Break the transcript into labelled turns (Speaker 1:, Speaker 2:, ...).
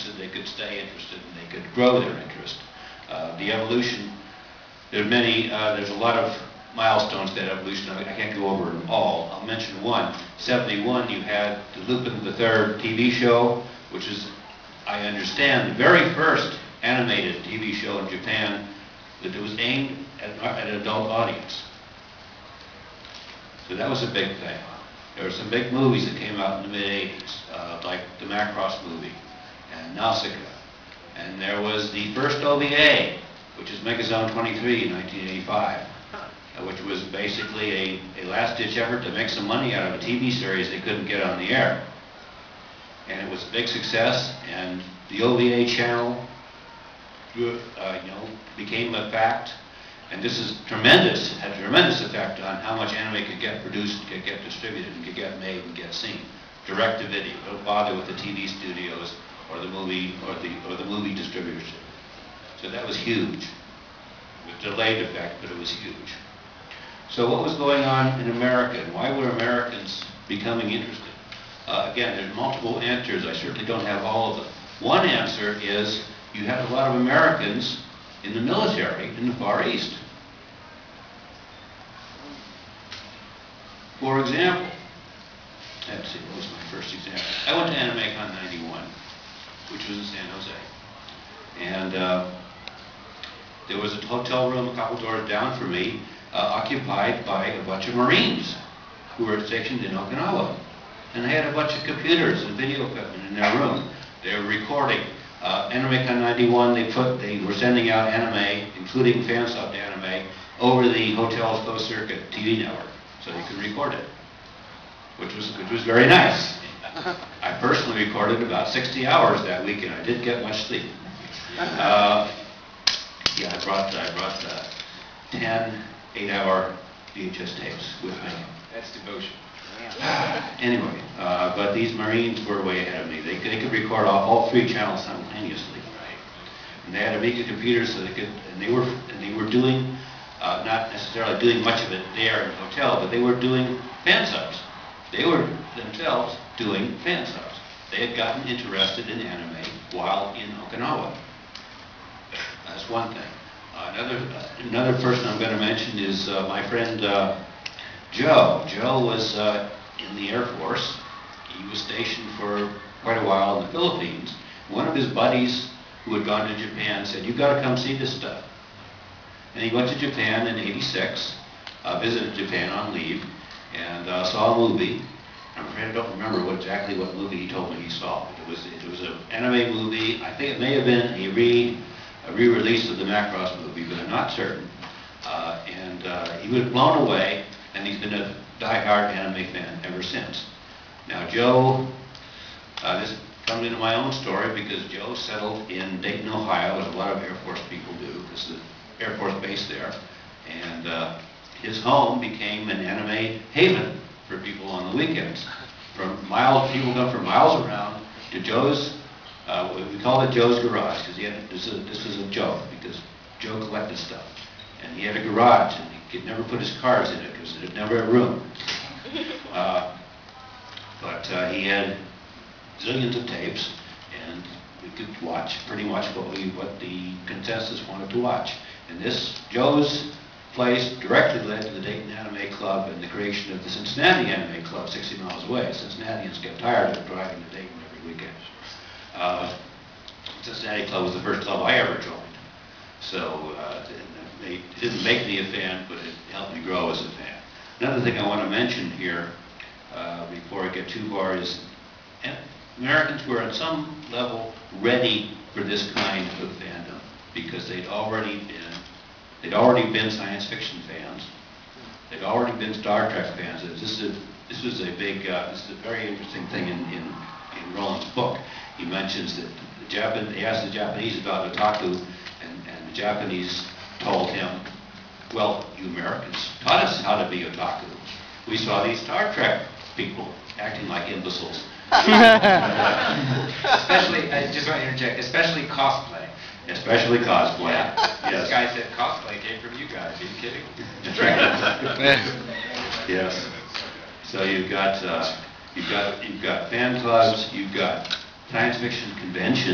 Speaker 1: interested, they could stay interested, and they could grow their interest. The evolution, there's a lot of milestones to that evolution. I can't go over them all. I'll mention one. 71, you had the Lupin III TV show, which is, I understand, the very first animated TV show in Japan that was aimed at an adult audience. So that was a big thing. There were some big movies that came out in the mid-80s, like the Macross movie and Nausicaa. And there was the first OVA, which is Megazone 23 in 1985, which was basically a last-ditch effort to make some money out of a TV series they couldn't get on the air. And it was a big success, and the OVA channel became a fact. And this is tremendous, had a tremendous effect on how much anime could get produced, could get distributed, and could get made and get seen. Direct to video. Don't bother with the TV studios or the movie distributors. So that was huge. It was a delayed effect, but it was huge. So what was going on in America, and why were Americans becoming interested? Again, there's multiple answers. I certainly don't have all of them. One answer is you had a lot of Americans in the military in the Far East. For example, let's see, what was my first example? I went to Japanamerica 91, which was in San Jose. And there was a hotel room a couple doors down from me, occupied by a bunch of Marines who were stationed in Okinawa. And they had a bunch of computers and video equipment in their room. They were recording. Japanamerica 91, they were sending out anime, including fan-subbed anime, over the hotel's closed circuit TV network, so you could record it, which was very nice. I personally recorded about 60 hours that weekend. I didn't get much sleep. Yeah, I brought 10 8-hour VHS tapes with me.
Speaker 2: That's devotion.
Speaker 1: Anyway, but these Marines were way ahead of me. They could record off all 3 channels simultaneously, and they had Amiga computers, so they could. And they were doing, not necessarily doing much of it there in the hotel, but they were doing fan subs. They were themselves doing fan subs. They had gotten interested in anime while in Okinawa. That's one thing. Another person I'm going to mention is my friend Joe. Joe was in the Air Force. He was stationed for quite a while in the Philippines. One of his buddies who had gone to Japan said, "You've got to come see this stuff." And he went to Japan in '86, visited Japan on leave, and saw a movie. I'm afraid I don't remember exactly what movie he told me he saw. It was an anime movie. I think it may have been a re-release of the Macross movie, but I'm not certain. He was blown away, and he's been a die-hard anime fan ever since. Now Joe, this comes into my own story because Joe settled in Dayton, Ohio, as a lot of Air Force people do, because the Air Force base there. And his home became an anime haven for people on the weekends. People come from miles around to Joe's. We called it Joe's Garage because this was a joke because Joe collected stuff, and he had a garage and he could never put his cars in it because it had never had room. But he had zillions of tapes, and we could watch pretty much what the consensus wanted to watch. And this Joe's place directly led to the Dayton Anime Club and the creation of the Cincinnati Anime Club 60 miles away. Cincinnatians get tired of driving to Dayton every weekend. Cincinnati Club was the first club I ever joined. So it didn't make me a fan, but it helped me grow as a fan. Another thing I want to mention here, before I get too far, is Americans were at some level ready for this kind of fandom because they'd already been science fiction fans. They'd already been Star Trek fans. This is a very interesting thing in Roland's book. He mentions that he asked the Japanese about otaku, and the Japanese told him, "Well, you Americans taught us how to be otaku. We saw these Star Trek people acting like imbeciles."
Speaker 2: Especially, I just want to interject, especially cosplay.
Speaker 1: Especially cosplay.
Speaker 2: Yeah.
Speaker 1: Yes.
Speaker 2: This guy said cosplay came from you guys. Are you kidding?
Speaker 1: Yes. So you've got fan clubs, you've got science fiction conventions.